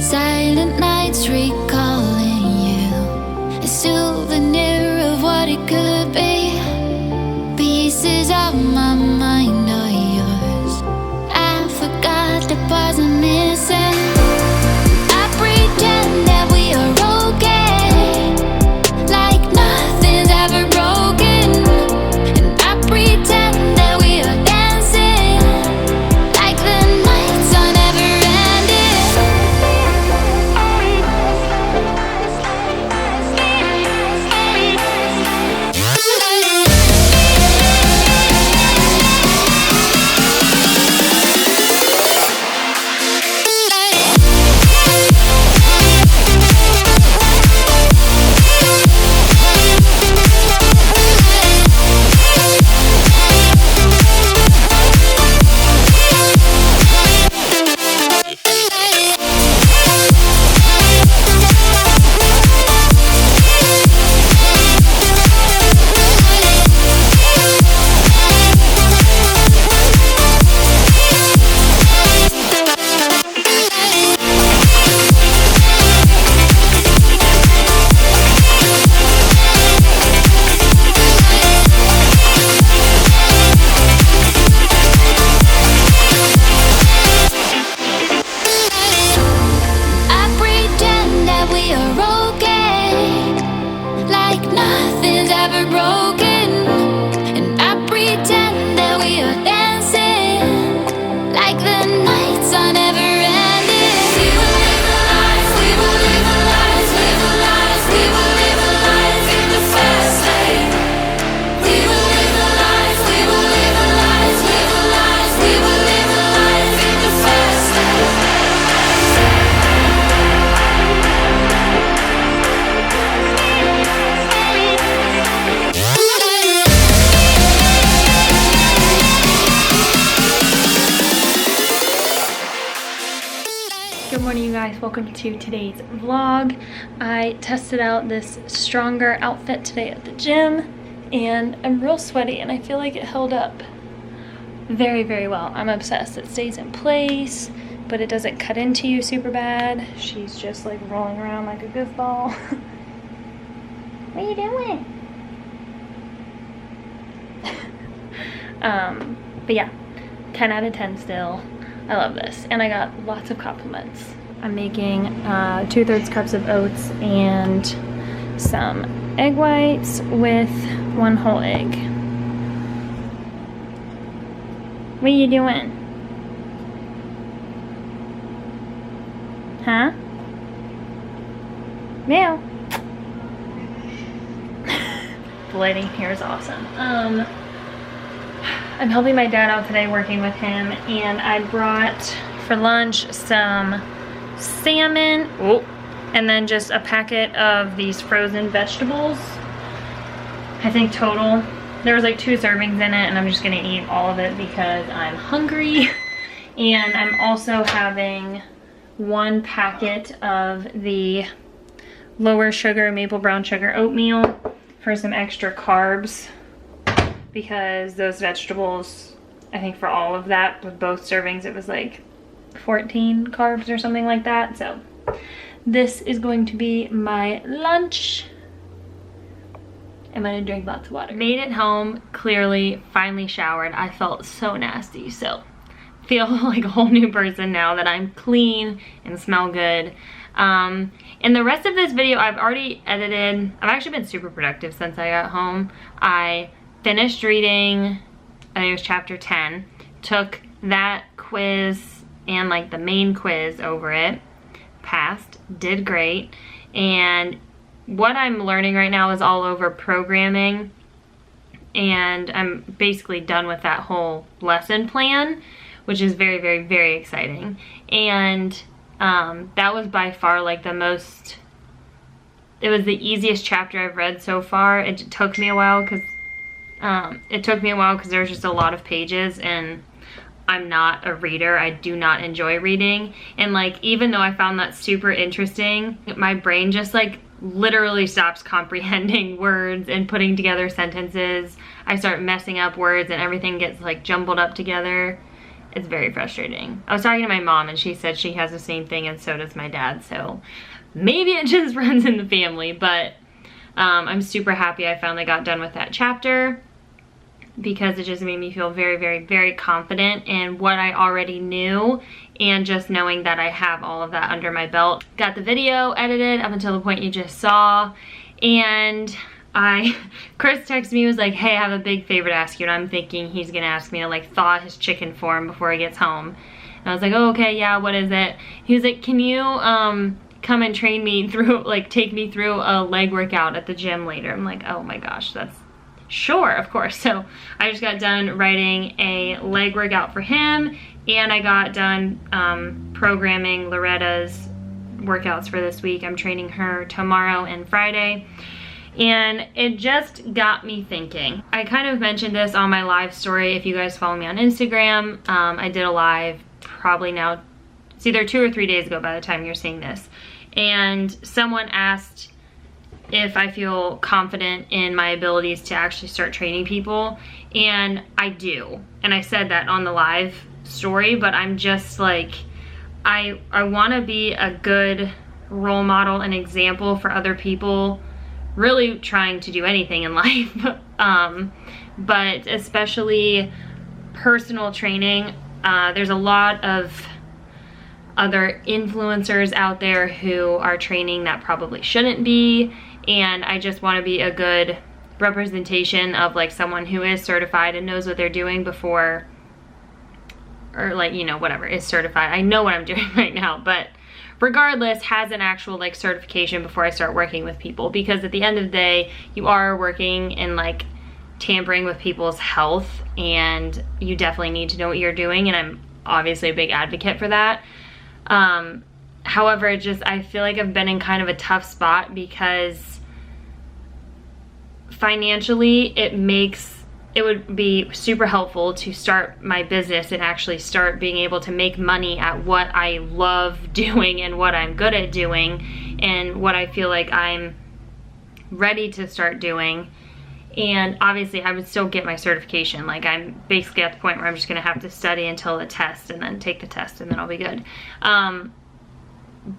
Silent nights recalling you, a souvenir of what it could be. Pieces of my mind are yours. I forgot the parts I'm missing. I pretend that we are okay, like nothing's ever broken. And I pretend that we are dancing, like the nights are never ending. Nothing's ever broken, and I pretend that we are dancing, like the nights are never ending. We will live the lives, we will live the lives, live the lives, we will live the lives in the fast lane. We will live the lives, we will live the lives, live the lives, we will live the lives in the fast lane. Good morning, you guys. Welcome to today's vlog. I tested out this stronger outfit today at the gym and I'm real sweaty and I feel like it held up very, very well. I'm obsessed. It stays in place, but it doesn't cut into you super bad. She's just like rolling around like a goofball. What are you doing? But yeah, 10 out of 10 still. I love this, and I got lots of compliments. I'm making 2/3 cups of oats and some egg whites with 1 whole egg. What are you doing? Huh? Meow. The lighting here is awesome. I'm helping my dad out today working with him, and I brought for lunch some salmon, and then just a packet of these frozen vegetables. I think total, there was like 2 servings in it, and I'm just gonna eat all of it because I'm hungry. And I'm also having 1 packet of the lower sugar maple brown sugar oatmeal for some extra carbs, because those vegetables, I think for all of that, with both servings, it was like 14 carbs or something like that. So this is going to be my lunch. I'm gonna drink lots of water. Made it home, clearly, finally showered. I felt so nasty, so feel like a whole new person now that I'm clean and smell good. And the rest of this video I've already edited. I've actually been super productive since I got home. I finished reading, I think it was chapter 10, took that quiz and like the main quiz over it, passed, did great, and what I'm learning right now is all over programming, and I'm basically done with that whole lesson plan, which is very, very, very exciting. And that was by far like the most, it was the easiest chapter I've read so far. It took me a while because there was just a lot of pages, and I'm not a reader. I do not enjoy reading. And like, even though I found that super interesting, my brain just like literally stops comprehending words and putting together sentences. I start messing up words and everything gets like jumbled up together. It's very frustrating. I was talking to my mom and she said she has the same thing and so does my dad, so maybe it just runs in the family, but I'm super happy I finally got done with that chapter because it just made me feel very, very, very confident in what I already knew and just knowing that I have all of that under my belt. Got the video edited up until the point you just saw, and Chris texted me, was like, hey, I have a big favor to ask you, and I'm thinking he's gonna ask me to like thaw his chicken for him before he gets home. And I was like, oh, okay, yeah, what is it? He was like, can you come and train me through, like take me through a leg workout at the gym later? I'm like, oh my gosh, that's sure, of course. So I just got done writing a leg workout for him, and I got done programming Loretta's workouts for this week. I'm training her tomorrow and Friday. And it just got me thinking. I kind of mentioned this on my live story. If you guys follow me on Instagram, I did a live probably now, it's either 2 or 3 days ago by the time you're seeing this. And someone asked if I feel confident in my abilities to actually start training people. And I do. And I said that on the live story, but I'm just like, I want to be a good role model and example for other people really trying to do anything in life, but especially personal training. There's a lot of other influencers out there who are training that probably shouldn't be, and I just want to be a good representation of like someone who is certified and knows what they're doing before, or like, you know, whatever, is certified. I know what I'm doing right now, but regardless, has an actual like certification before I start working with people, because at the end of the day, you are working in like tampering with people's health, and you definitely need to know what you're doing, and I'm obviously a big advocate for that. However, I feel like I've been in kind of a tough spot because financially it would be super helpful to start my business and actually start being able to make money at what I love doing and what I'm good at doing and what I feel like I'm ready to start doing. And obviously I would still get my certification. Like, I'm basically at the point where I'm just gonna have to study until the test and then take the test and then I'll be good.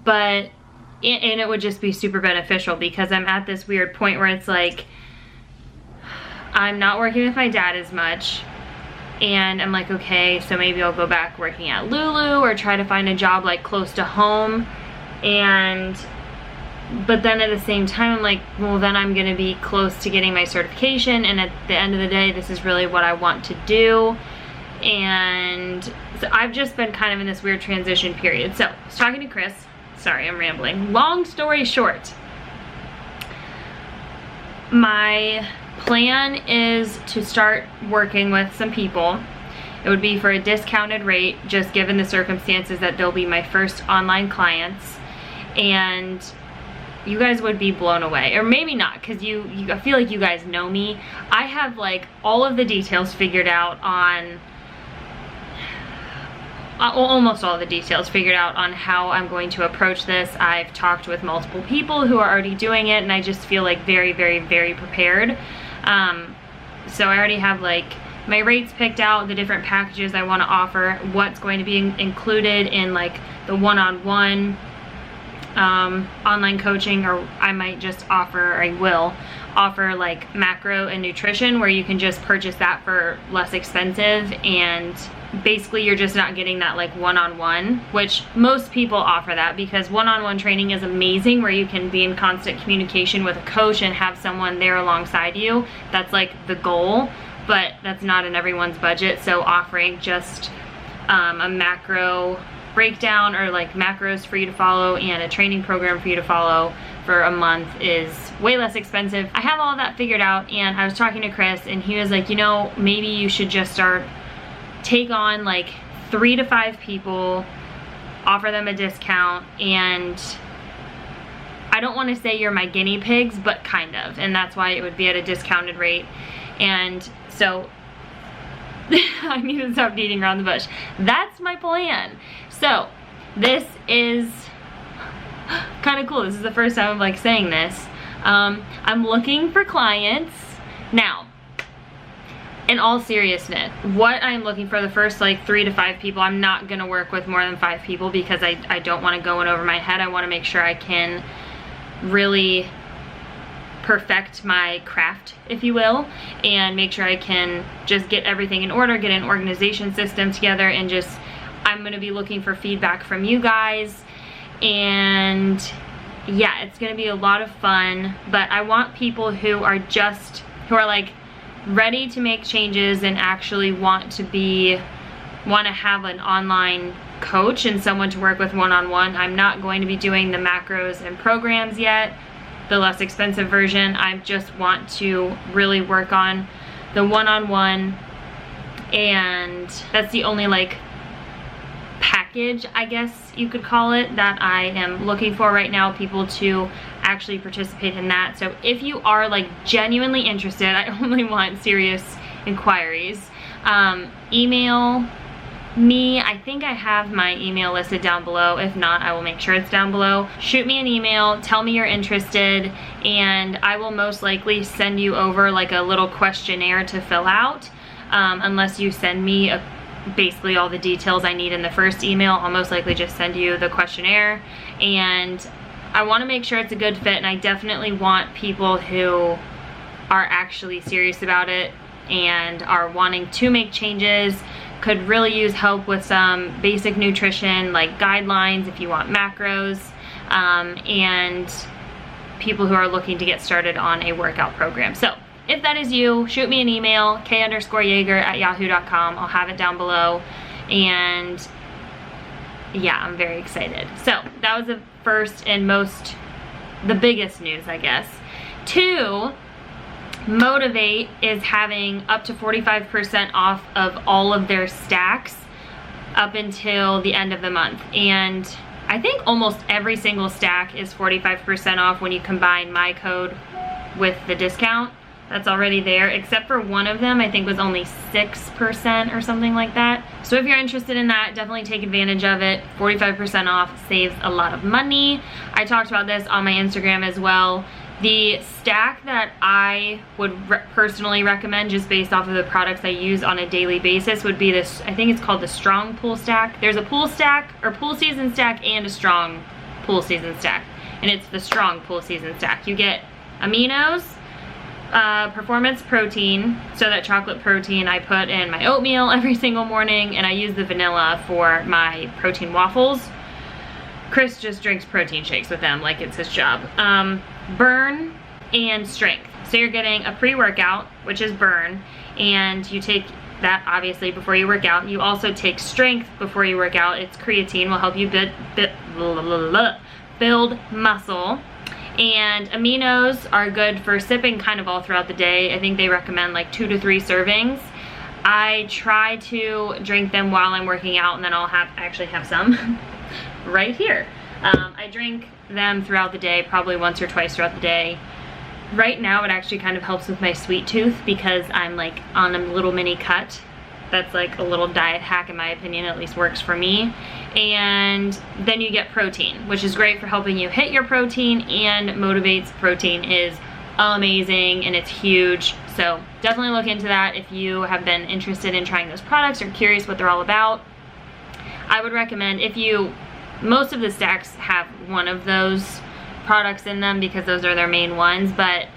But it would just be super beneficial because I'm at this weird point where it's like, I'm not working with my dad as much, and I'm like, okay, so maybe I'll go back working at Lulu or try to find a job like close to home. But then at the same time, I'm like, well, then I'm gonna be close to getting my certification, and at the end of the day, this is really what I want to do. And so I've just been kind of in this weird transition period. So I was talking to Chris. Sorry, I'm rambling. Long story short, my plan is to start working with some people. It would be for a discounted rate, just given the circumstances that they'll be my first online clients, and you guys would be blown away. Or maybe not, because I feel like you guys know me. I have like all of the details figured out on almost all the details figured out on how I'm going to approach this. I've talked with multiple people who are already doing it, and I just feel like very, very, very prepared. So I already have like my rates picked out, the different packages I want to offer, what's going to be included in like the one-on-one online coaching, or I might just offer, or I will offer like macro and nutrition, where you can just purchase that for less expensive, and basically you're just not getting that like one-on-one, which most people offer that, because one-on-one training is amazing, where you can be in constant communication with a coach and have someone there alongside you. That's like the goal, but that's not in everyone's budget. So offering just a macro breakdown, or like macros for you to follow and a training program for you to follow for a month, is way less expensive. I have all that figured out, and I was talking to Chris, and he was like, you know, maybe you should just take on like 3 to 5 people, offer them a discount, and I don't want to say you're my guinea pigs, but kind of, and that's why it would be at a discounted rate. And so I need to stop beating around the bush. That's my plan. So this is kind of cool. This is the first time I'm like saying this. I'm looking for clients. Now, in all seriousness, what I'm looking for, the first like 3 to 5 people, I'm not gonna work with more than 5 people because I don't wanna go in over my head. I wanna make sure I can really perfect my craft, if you will, and make sure I can just get everything in order, get an organization system together, and just, I'm gonna be looking for feedback from you guys. And yeah, it's gonna be a lot of fun, but I want people who are like ready to make changes and actually want to have an online coach and someone to work with one-on-one. I'm not going to be doing the macros and programs yet, the less expensive version. I just want to really work on the one-on-one, and that's the only like package, I guess you could call it, that I am looking for right now, people to actually participate in that. So if you are like genuinely interested, I only want serious inquiries. Email me. I think I have my email listed down below. If not, I will make sure it's down below. Shoot me an email, tell me you're interested, and I will most likely send you over like a little questionnaire to fill out. Unless you send me basically all the details I need in the first email, I'll most likely just send you the questionnaire. And I want to make sure it's a good fit, and I definitely want people who are actually serious about it and are wanting to make changes, could really use help with some basic nutrition like guidelines if you want macros, and people who are looking to get started on a workout program. So if that is you, shoot me an email, k_jaeger@yahoo.com. I'll have it down below. And yeah, I'm very excited. So that was the first and the biggest news, I guess. 2, Motivate is having up to 45% off of all of their stacks up until the end of the month. And I think almost every single stack is 45% off when you combine my code with the discount that's already there, except for one of them I think was only 6% or something like that. So if you're interested in that, definitely take advantage of it. 45% off saves a lot of money. I talked about this on my Instagram as well. The stack that I would personally recommend, just based off of the products I use on a daily basis, would be this, I think it's called the Strong Pool Stack. There's a pool stack, or pool season stack, and a strong pool season stack. And it's the Strong Pool Season Stack. You get aminos, performance protein, so that chocolate protein I put in my oatmeal every single morning, and I use the vanilla for my protein waffles. Chris just drinks protein shakes with them like it's his job. Burn and strength. So you're getting a pre-workout, which is burn, and you take that obviously before you work out. You also take strength before you work out. It's creatine, will help you build muscle. And aminos are good for sipping kind of all throughout the day. I think they recommend like 2 to 3 servings. I try to drink them while I'm working out, and then I'll actually have some right here. I drink them throughout the day, probably once or twice throughout the day. Right now it actually kind of helps with my sweet tooth because I'm like on a little mini cut. That's like a little diet hack in my opinion, at least works for me. And then you get protein, which is great for helping you hit your protein, and Motivate's protein is amazing and it's huge. So definitely look into that if you have been interested in trying those products or curious what they're all about. I would recommend, most of the stacks have one of those products in them because those are their main ones, but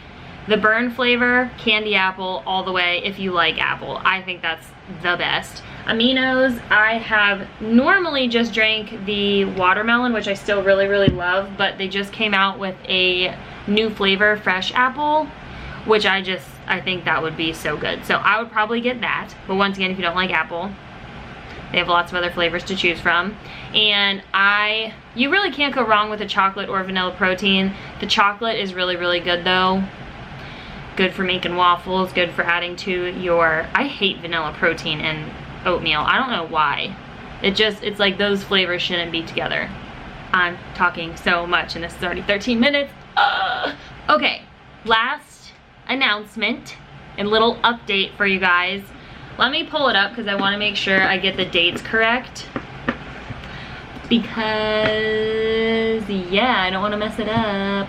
the burn flavor, candy apple all the way if you like apple. I think that's the best. Aminos, I have normally just drank the watermelon, which I still really, really love, but they just came out with a new flavor, fresh apple, which I think that would be so good. So I would probably get that, but once again, if you don't like apple, they have lots of other flavors to choose from. And you really can't go wrong with a chocolate or vanilla protein. The chocolate is really, really good though. Good for making waffles, good for adding to I hate vanilla protein and oatmeal. I don't know why. It's like those flavors shouldn't be together. I'm talking so much and this is already 13 minutes. Okay, last announcement and little update for you guys. Let me pull it up because I want to make sure I get the dates correct. Because, yeah, I don't want to mess it up.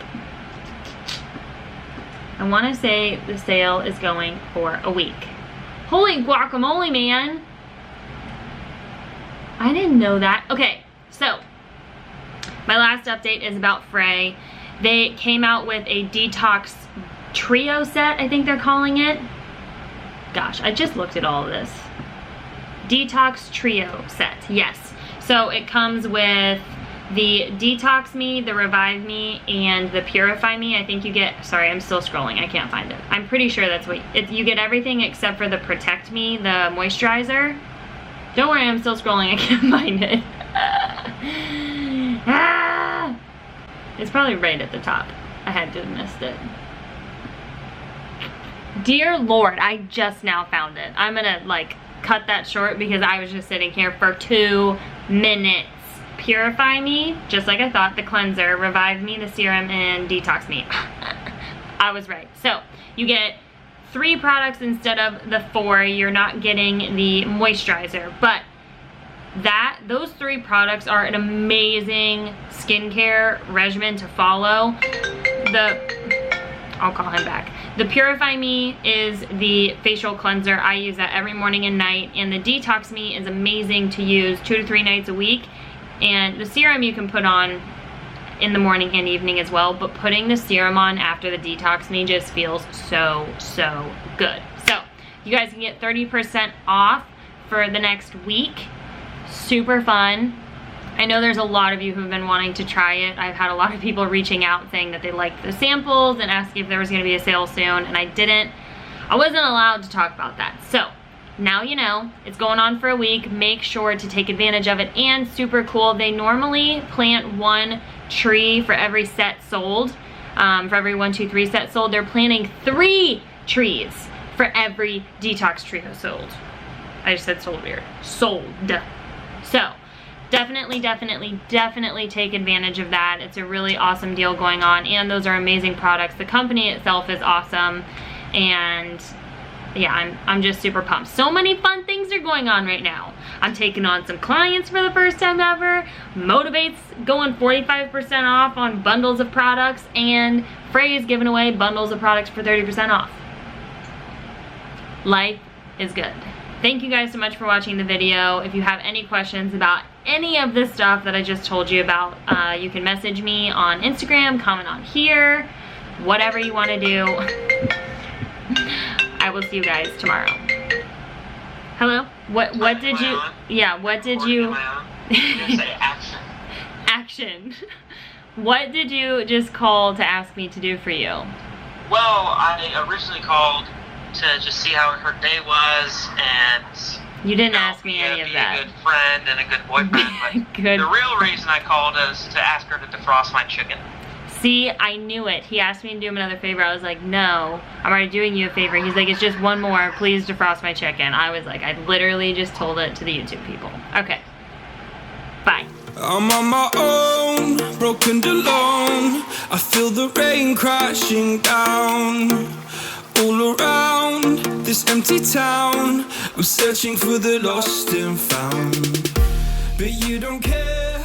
I want to say the sale is going for a week. Holy guacamole, man. I didn't know that. Okay, so my last update is about Frey. They came out with a detox trio set, I think they're calling it. Gosh, I just looked at all of this. Detox trio set, yes. So it comes with the Detox Me, the Revive Me, and the Purify Me. I think you get, sorry, I'm still scrolling, I can't find it. I'm pretty sure that's what, you get everything except for the Protect Me, the moisturizer. Don't worry, I'm still scrolling, I can't find it. Ah! It's probably right at the top. I had to have missed it. Dear Lord, I just now found it. I'm gonna like cut that short because I was just sitting here for 2 minutes. Purify Me, just like I thought, the cleanser, Revive Me, the serum, and Detox Me. I was right. So you get 3 products instead of the 4. You're not getting the moisturizer, but those 3 products are an amazing skincare regimen to follow. I'll call him back. The Purify Me is the facial cleanser. I use that every morning and night, and the Detox Me is amazing to use 2 to 3 nights a week. And the serum you can put on in the morning and evening as well, but putting the serum on after the Detox Me just feels so, so good. So you guys can get 30% off for the next week. Super fun. I know there's a lot of you who've been wanting to try it. I've had a lot of people reaching out saying that they liked the samples and asking if there was gonna be a sale soon, and I wasn't allowed to talk about that. So now you know, it's going on for a week. Make sure to take advantage of it. And super cool, they normally plant 1 tree for every set sold. For every 1, 2, 3 set sold, they're planting 3 trees for every detox trio sold. I just said sold weird. Sold. So definitely take advantage of that. It's a really awesome deal going on, and those are amazing products. The company itself is awesome, and yeah, I'm just super pumped. So many fun things are going on right now. I'm taking on some clients for the first time ever. Motivate's going 45% off on bundles of products, and Frey is giving away bundles of products for 30% off. Life is good. Thank you guys so much for watching the video. If you have any questions about any of this stuff that I just told you about, you can message me on Instagram, comment on here, whatever you want to do. I will see you guys tomorrow. Hello? What did you... Yeah, what did you... Say action. Action. What did you just call to ask me to do for you? Well, I originally called to just see how her day was, and... You didn't ask me any of that. Be a good friend and a good boyfriend, but the real reason I called is to ask her to defrost my chicken. See, I knew it. He asked me to do him another favor. I was like, no, I'm already doing you a favor. He's like, it's just one more. Please defrost my chicken. I was like, I literally just told it to the YouTube people. Okay. Bye. I'm on my own, broken and alone. I feel the rain crashing down all around this empty town. I'm searching for the lost and found, but you don't care.